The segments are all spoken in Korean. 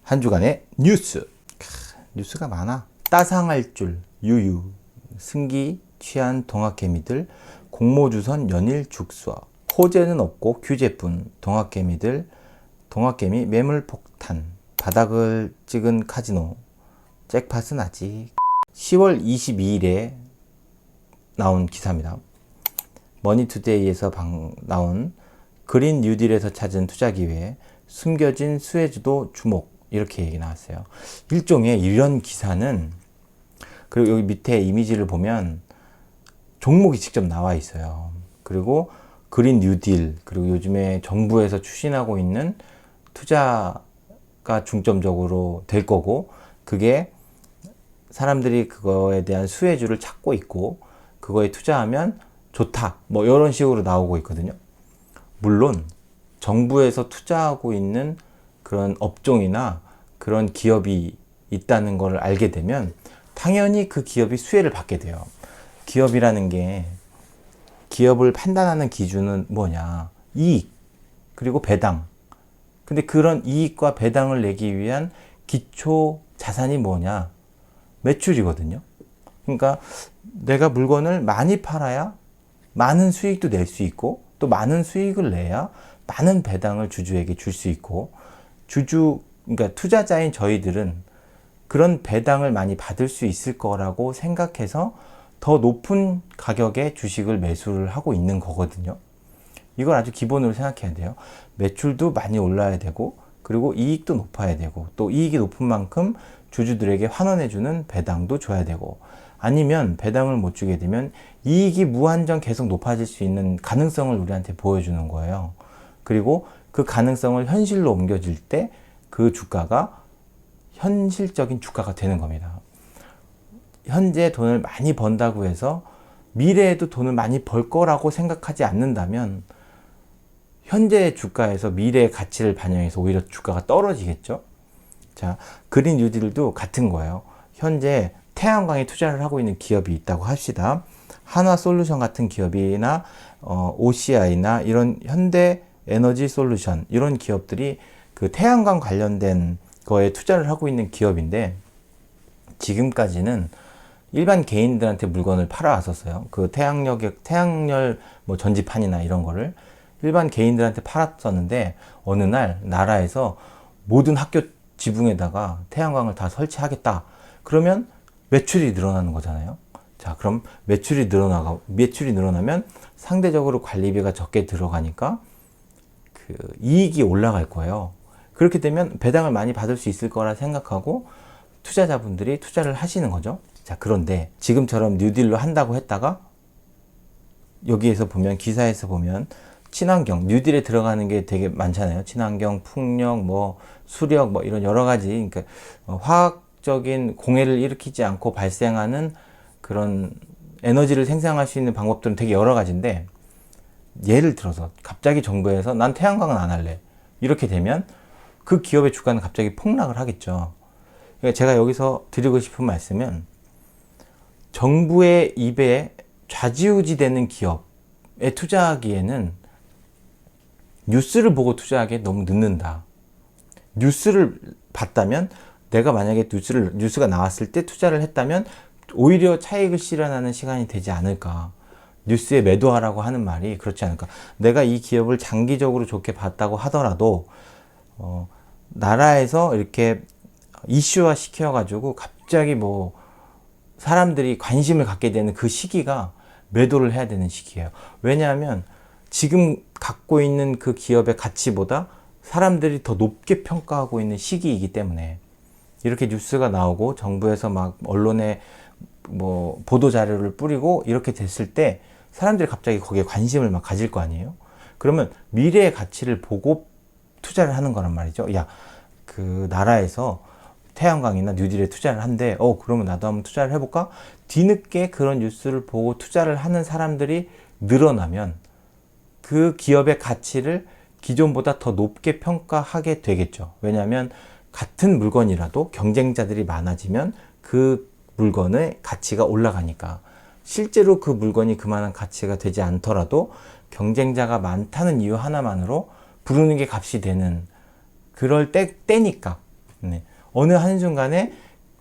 한 주간의 뉴스. 뉴스가 많아. 따상할 줄 유유. 승기 취한 동학개미들. 공모주선 연일 죽서. 호재는 없고 규제뿐. 동학개미 매물 폭탄. 바닥을 찍은 카지노. 잭팟은 아직. 10월 22일에 나온 기사입니다. 머니투데이에서 나온 그린 뉴딜에서 찾은 투자 기회, 숨겨진 수혜주도 주목, 이렇게 얘기 나왔어요. 일종의 이런 기사는, 그리고 여기 밑에 이미지를 보면 종목이 직접 나와 있어요. 그리고 그린 뉴딜, 그리고 요즘에 정부에서 추진하고 있는 투자가 중점적으로 될 거고, 그게 사람들이 그거에 대한 수혜주를 찾고 있고, 그거에 투자하면 좋다, 뭐 이런 식으로 나오고 있거든요. 물론 정부에서 투자하고 있는 그런 업종이나 그런 기업이 있다는 걸 알게 되면 당연히 그 기업이 수혜를 받게 돼요. 기업이라는 게, 기업을 판단하는 기준은 뭐냐? 이익, 그리고 배당. 근데 그런 이익과 배당을 내기 위한 기초 자산이 뭐냐? 매출이거든요. 그러니까 내가 물건을 많이 팔아야 많은 수익도 낼 수 있고, 또 많은 수익을 내야 많은 배당을 주주에게 줄 수 있고, 그러니까 투자자인 저희들은 그런 배당을 많이 받을 수 있을 거라고 생각해서 더 높은 가격에 주식을 매수를 하고 있는 거거든요. 이걸 아주 기본으로 생각해야 돼요. 매출도 많이 올라야 되고, 그리고 이익도 높아야 되고, 또 이익이 높은 만큼 주주들에게 환원해주는 배당도 줘야 되고, 아니면 배당을 못 주게 되면 이익이 무한정 계속 높아질 수 있는 가능성을 우리한테 보여주는 거예요. 그리고 그 가능성을 현실로 옮겨질 때 그 주가가 현실적인 주가가 되는 겁니다. 현재 돈을 많이 번다고 해서 미래에도 돈을 많이 벌 거라고 생각하지 않는다면 현재 주가에서 미래의 가치를 반영해서 오히려 주가가 떨어지겠죠. 자, 그린 뉴딜도 같은 거예요. 현재 태양광에 투자를 하고 있는 기업이 있다고 합시다. 한화솔루션 같은 기업이나 OCI나 이런 현대에너지솔루션, 이런 기업들이 그 태양광 관련된 거에 투자를 하고 있는 기업인데, 지금까지는 일반 개인들한테 물건을 팔아왔었어요. 그 태양열 뭐 전지판이나 이런 거를 일반 개인들한테 팔았었는데, 어느 날 나라에서 모든 학교 지붕에다가 태양광을 다 설치하겠다. 그러면 매출이 늘어나는 거잖아요. 자, 그럼 매출이 늘어나면 상대적으로 관리비가 적게 들어가니까 그 이익이 올라갈 거예요. 그렇게 되면 배당을 많이 받을 수 있을 거라 생각하고 투자자분들이 투자를 하시는 거죠. 자, 그런데 지금처럼 뉴딜로 한다고 했다가 여기에서 보면, 기사에서 보면 친환경, 뉴딜에 들어가는 게 되게 많잖아요. 친환경, 풍력, 뭐 수력, 뭐 이런 여러 가지, 그러니까 화학적인 공해를 일으키지 않고 발생하는 그런 에너지를 생산할 수 있는 방법들은 되게 여러 가지인데, 예를 들어서 갑자기 정부에서 난 태양광은 안 할래, 이렇게 되면 그 기업의 주가는 갑자기 폭락을 하겠죠. 그러니까 제가 여기서 드리고 싶은 말씀은, 정부의 입에 좌지우지 되는 기업에 투자하기에는 뉴스를 보고 투자하기에 너무 늦는다. 뉴스를 봤다면, 내가 만약에 뉴스가 나왔을 때 투자를 했다면 오히려 차익을 실현하는 시간이 되지 않을까. 뉴스에 매도하라고 하는 말이 그렇지 않을까. 내가 이 기업을 장기적으로 좋게 봤다고 하더라도 나라에서 이렇게 이슈화 시켜가지고 갑자기 뭐 사람들이 관심을 갖게 되는 그 시기가 매도를 해야 되는 시기예요. 왜냐하면 지금 갖고 있는 그 기업의 가치보다 사람들이 더 높게 평가하고 있는 시기이기 때문에, 이렇게 뉴스가 나오고 정부에서 막 언론에 뭐 보도 자료를 뿌리고 이렇게 됐을 때 사람들이 갑자기 거기에 관심을 막 가질 거 아니에요. 그러면 미래의 가치를 보고 투자를 하는 거란 말이죠. 야, 그 나라에서 태양광이나 뉴딜에 투자를 한대. 그러면 나도 한번 투자를 해볼까? 뒤늦게 그런 뉴스를 보고 투자를 하는 사람들이 늘어나면 그 기업의 가치를 기존보다 더 높게 평가하게 되겠죠. 왜냐하면 같은 물건이라도 경쟁자들이 많아지면 그 물건의 가치가 올라가니까. 실제로 그 물건이 그만한 가치가 되지 않더라도 경쟁자가 많다는 이유 하나만으로 부르는 게 값이 되는, 그럴 때니까 네. 어느 한순간에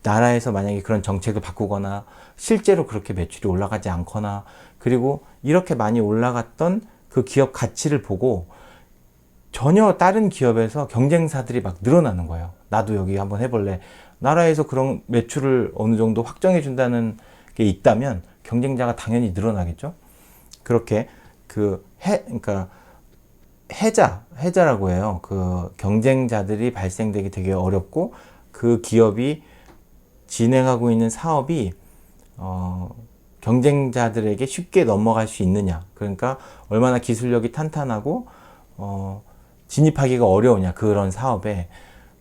나라에서 만약에 그런 정책을 바꾸거나 실제로 그렇게 매출이 올라가지 않거나 그리고 이렇게 많이 올라갔던 그 기업 가치를 보고 전혀 다른 기업에서 경쟁사들이 막 늘어나는 거예요. 나도 여기 한번 해볼래. 나라에서 그런 매출을 어느 정도 확정해 준다는 게 있다면 경쟁자가 당연히 늘어나겠죠. 그렇게 그러니까 해자라고 해요. 그 경쟁자들이 발생되기 되게 어렵고 그 기업이 진행하고 있는 사업이 경쟁자들에게 쉽게 넘어갈 수 있느냐. 그러니까 얼마나 기술력이 탄탄하고 진입하기가 어려우냐 그런 사업에.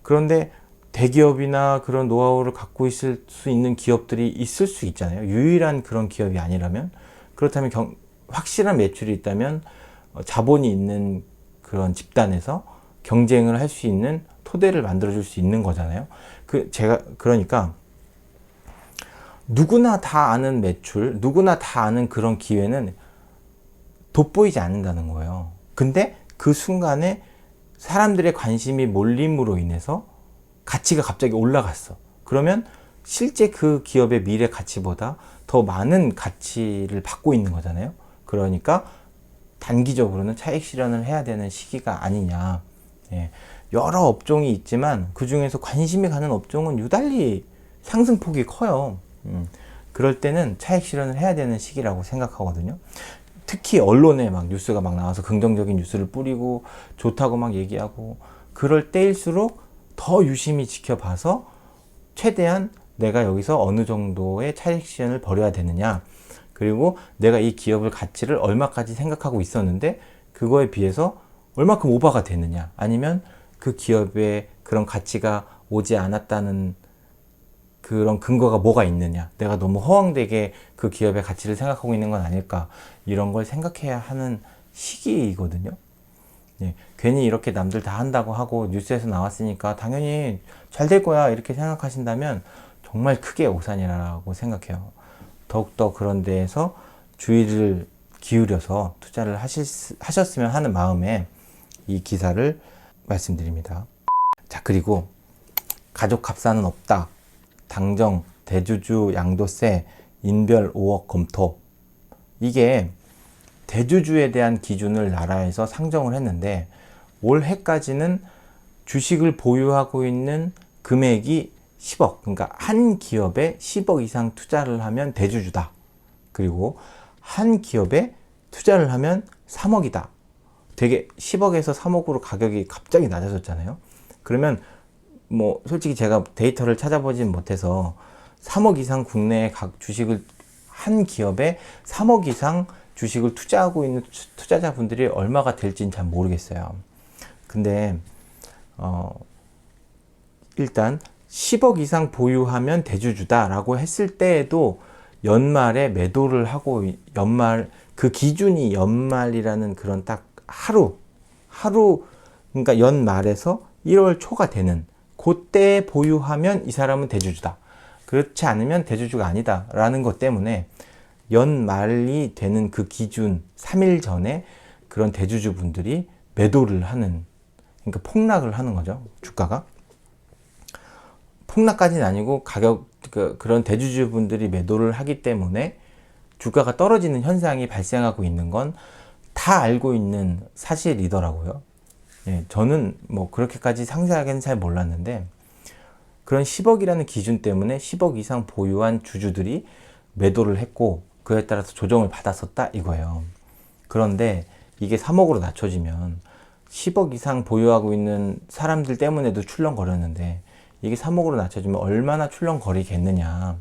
그런데 대기업이나 그런 노하우를 갖고 있을 수 있는 기업들이 있을 수 있잖아요. 유일한 그런 기업이 아니라면. 그렇다면 확실한 매출이 있다면 자본이 있는 그런 집단에서 경쟁을 할 수 있는 토대를 만들어줄 수 있는 거잖아요. 그러니까 누구나 다 아는 매출, 누구나 다 아는 그런 기회는 돋보이지 않는다는 거예요. 근데 그 순간에 사람들의 관심이 몰림으로 인해서 가치가 갑자기 올라갔어. 그러면 실제 그 기업의 미래 가치보다 더 많은 가치를 받고 있는 거잖아요. 그러니까 단기적으로는 차익 실현을 해야 되는 시기가 아니냐. 예. 여러 업종이 있지만 그 중에서 관심이 가는 업종은 유달리 상승폭이 커요. 그럴 때는 차익 실현을 해야 되는 시기라고 생각하거든요. 특히 언론에 막 뉴스가 막 나와서 긍정적인 뉴스를 뿌리고 좋다고 막 얘기하고 그럴 때일수록 더 유심히 지켜봐서 최대한 내가 여기서 어느 정도의 차익 실현을 벌여야 되느냐. 그리고 내가 이 기업의 가치를 얼마까지 생각하고 있었는데 그거에 비해서 얼마큼 오버가 되느냐. 아니면 그 기업의 그런 가치가 오지 않았다는 그런 근거가 뭐가 있느냐. 내가 너무 허황되게 그 기업의 가치를 생각하고 있는 건 아닐까. 이런 걸 생각해야 하는 시기이거든요. 예, 괜히 이렇게 남들 다 한다고 하고 뉴스에서 나왔으니까 당연히 잘 될 거야 이렇게 생각하신다면 정말 크게 오산이라고 생각해요. 더욱더 그런 데에서 주의를 기울여서 투자를 하셨으면 하는 마음에 이 기사를 말씀드립니다. 자, 그리고 가족 합산은 없다. 당정, 대주주 양도세, 인별 5억 검토. 이게 대주주에 대한 기준을 나라에서 상정을 했는데 올해까지는 주식을 보유하고 있는 금액이 10억, 그러니까 한 기업에 10억 이상 투자를 하면 대주주다. 그리고 한 기업에 투자를 하면 3억이다. 되게 10억에서 3억으로 가격이 갑자기 낮아졌잖아요. 그러면 뭐 솔직히 제가 데이터를 찾아보진 못해서 3억 이상 국내에 각 주식을 한 기업에 3억 이상 주식을 투자하고 있는 투자자분들이 얼마가 될지는 잘 모르겠어요. 근데 일단 10억 이상 보유하면 대주주다라고 했을 때에도 연말에 매도를 하고 연말 그 기준이 연말이라는 그런 딱 하루 그러니까 연말에서 1월 초가 되는 그때 보유하면 이 사람은 대주주다. 그렇지 않으면 대주주가 아니다라는 것 때문에 연말이 되는 그 기준 3일 전에 그런 대주주분들이 매도를 하는, 그러니까 폭락을 하는 거죠. 주가가. 폭락까지는 아니고 그런 대주주분들이 매도를 하기 때문에 주가가 떨어지는 현상이 발생하고 있는 건 다 알고 있는 사실이더라고요. 예, 저는 뭐 그렇게까지 상세하게는 잘 몰랐는데 그런 10억이라는 기준 때문에 10억 이상 보유한 주주들이 매도를 했고 그에 따라서 조정을 받았었다 이거예요. 그런데 이게 3억으로 낮춰지면 10억 이상 보유하고 있는 사람들 때문에도 출렁거렸는데 이게 3억으로 낮춰지면 얼마나 출렁거리겠느냐,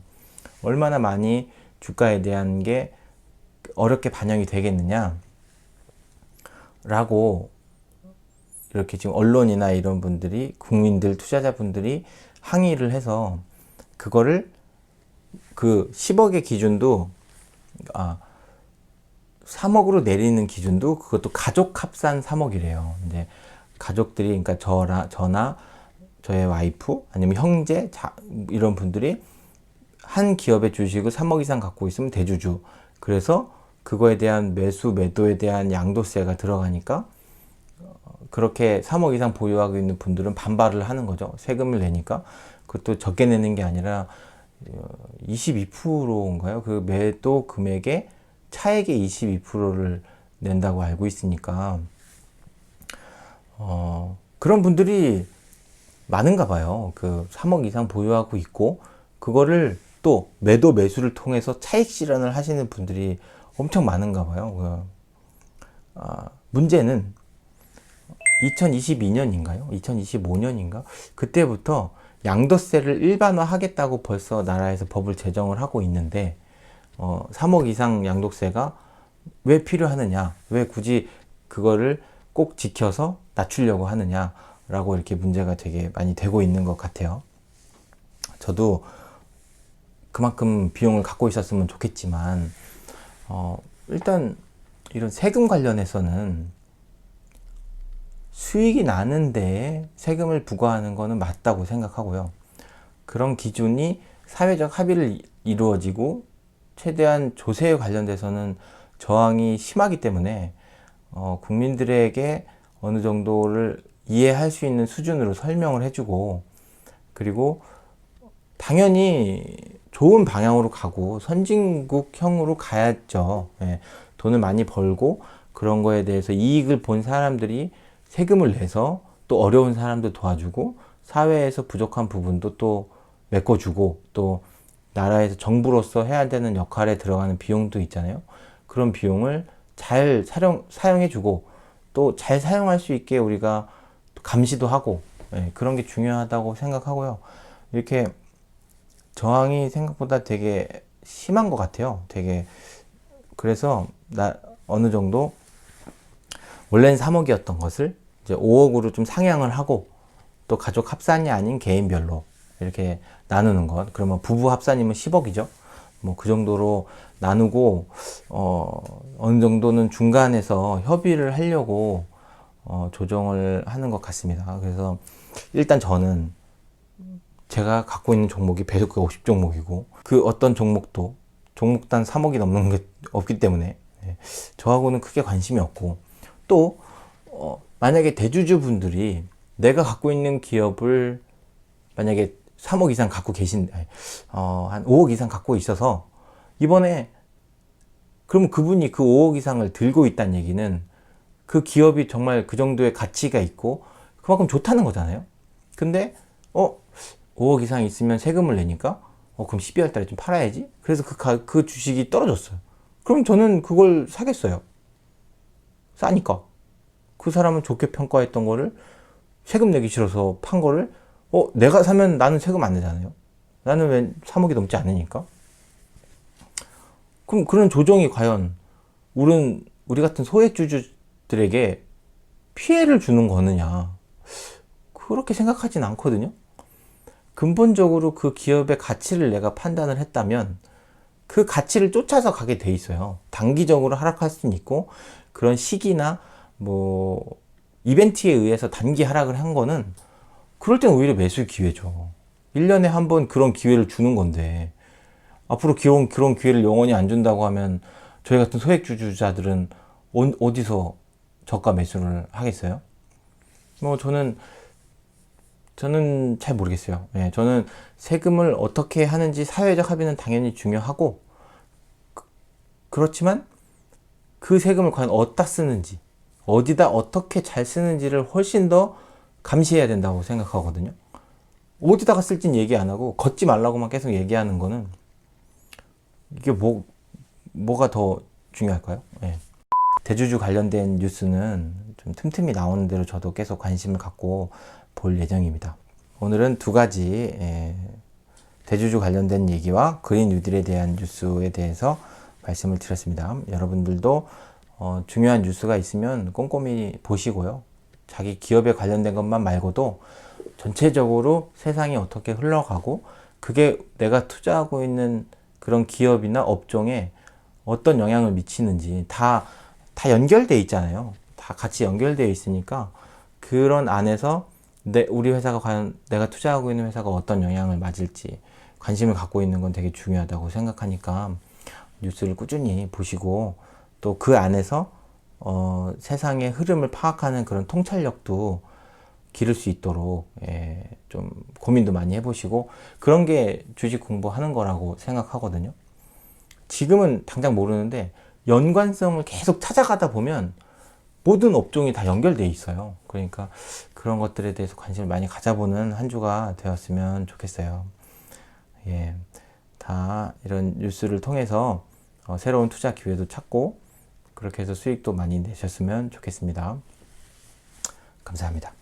얼마나 많이 주가에 대한 게 어렵게 반영이 되겠느냐 라고 이렇게 지금 언론이나 이런 분들이, 국민들, 투자자분들이 항의를 해서 그거를 그 10억의 기준도 3억으로 내리는 기준도 그것도 가족 합산 3억이래요. 이제 가족들이, 그러니까 저나 저의 와이프 아니면 형제 이런 분들이 한 기업의 주식을 3억 이상 갖고 있으면 대주주. 그래서 그거에 대한 매수 매도에 대한 양도세가 들어가니까 그렇게 3억 이상 보유하고 있는 분들은 반발을 하는 거죠. 세금을 내니까. 그것도 적게 내는 게 아니라 22%인가요? 그 매도 금액의 차액의 22%를 낸다고 알고 있으니까 그런 분들이 많은가 봐요. 그 3억 이상 보유하고 있고 그거를 또 매도 매수를 통해서 차익 실현을 하시는 분들이 엄청 많은가 봐요. 문제는 2022년인가요? 2025년인가? 그때부터 양도세를 일반화하겠다고 벌써 나라에서 법을 제정을 하고 있는데 3억 이상 양도세가 왜 필요하느냐? 왜 굳이 그거를 꼭 지켜서 낮추려고 하느냐라고 이렇게 문제가 되게 많이 되고 있는 것 같아요. 저도 그만큼 비용을 갖고 있었으면 좋겠지만 일단 이런 세금 관련해서는 수익이 나는데 세금을 부과하는 것은 맞다고 생각하고요. 그런 기준이 사회적 합의를 이루어지고 최대한 조세에 관련돼서는 저항이 심하기 때문에 국민들에게 어느 정도를 이해할 수 있는 수준으로 설명을 해주고 그리고 당연히 좋은 방향으로 가고 선진국형으로 가야죠. 예, 돈을 많이 벌고 그런 거에 대해서 이익을 본 사람들이 세금을 내서 또 어려운 사람들 도와주고 사회에서 부족한 부분도 또 메꿔주고 또 나라에서 정부로서 해야 되는 역할에 들어가는 비용도 있잖아요. 그런 비용을 잘 사용해주고 또 잘 사용할 수 있게 우리가 감시도 하고 그런 게 중요하다고 생각하고요. 이렇게 저항이 생각보다 되게 심한 것 같아요. 되게 그래서 어느 정도 원래는 3억이었던 것을 이제 5억으로 좀 상향을 하고 또 가족 합산이 아닌 개인별로 이렇게 나누는 것. 그러면 부부 합산이면 10억이죠. 뭐 그 정도로 나누고 어느 정도는 중간에서 협의를 하려고 조정을 하는 것 같습니다. 그래서 일단 저는 제가 갖고 있는 종목이 배수가 50종목이고 그 어떤 종목도 종목당 3억이 넘는 게 없기 때문에 저하고는 크게 관심이 없고 또 만약에 대주주 분들이 내가 갖고 있는 기업을 만약에 3억 이상 갖고 한 5억 이상 갖고 있어서 이번에 그러면 그분이 그 5억 이상을 들고 있다는 얘기는 그 기업이 정말 그 정도의 가치가 있고 그만큼 좋다는 거잖아요. 근데 5억 이상 있으면 세금을 내니까 그럼 12월 달에 좀 팔아야지. 그래서 그 주식이 떨어졌어요. 그럼 저는 그걸 사겠어요. 싸니까. 그 사람은 좋게 평가했던 거를 세금 내기 싫어서 판 거를 내가 사면 나는 세금 안 내잖아요. 나는 왜 3억이 넘지 않으니까. 그럼 그런 조정이 과연 우리 같은 소액주주들에게 피해를 주는 거느냐. 그렇게 생각하진 않거든요. 근본적으로 그 기업의 가치를 내가 판단을 했다면 그 가치를 쫓아서 가게 돼 있어요. 단기적으로 하락할 수는 있고 그런 시기나 뭐 이벤트에 의해서 단기 하락을 한 거는 그럴 땐 오히려 매수 기회죠. 1년에 한 번 그런 기회를 주는 건데 앞으로 그런 기회를 영원히 안 준다고 하면 저희 같은 소액주주자들은 어디서 저가 매수를 하겠어요? 뭐 저는 잘 모르겠어요. 저는 세금을 어떻게 하는지 사회적 합의는 당연히 중요하고 그렇지만 그 세금을 과연 어디다 쓰는지 어디다 어떻게 잘 쓰는지를 훨씬 더 감시해야 된다고 생각하거든요. 어디다가 쓸진 얘기 안 하고 걷지 말라고만 계속 얘기하는 거는 이게 뭐가 더 중요할까요? 대주주 관련된 뉴스는 좀 틈틈이 나오는 대로 저도 계속 관심을 갖고 볼 예정입니다. 오늘은 두 가지 대주주 관련된 얘기와 그린 뉴딜에 대한 뉴스에 대해서 말씀을 드렸습니다. 여러분들도 중요한 뉴스가 있으면 꼼꼼히 보시고요. 자기 기업에 관련된 것만 말고도 전체적으로 세상이 어떻게 흘러가고 그게 내가 투자하고 있는 그런 기업이나 업종에 어떤 영향을 미치는지 다 연결돼 있잖아요. 다 같이 연결되어 있으니까 그런 안에서 우리 회사가 과연 내가 투자하고 있는 회사가 어떤 영향을 맞을지 관심을 갖고 있는 건 되게 중요하다고 생각하니까 뉴스를 꾸준히 보시고 또 그 안에서 세상의 흐름을 파악하는 그런 통찰력도 기를 수 있도록 좀 고민도 많이 해보시고, 그런 게 주식 공부하는 거라고 생각하거든요. 지금은 당장 모르는데 연관성을 계속 찾아가다 보면 모든 업종이 다 연결돼 있어요. 그러니까 그런 것들에 대해서 관심을 많이 가져보는 한 주가 되었으면 좋겠어요. 예, 다 이런 뉴스를 통해서 새로운 투자 기회도 찾고, 그렇게 해서 수익도 많이 내셨으면 좋겠습니다. 감사합니다.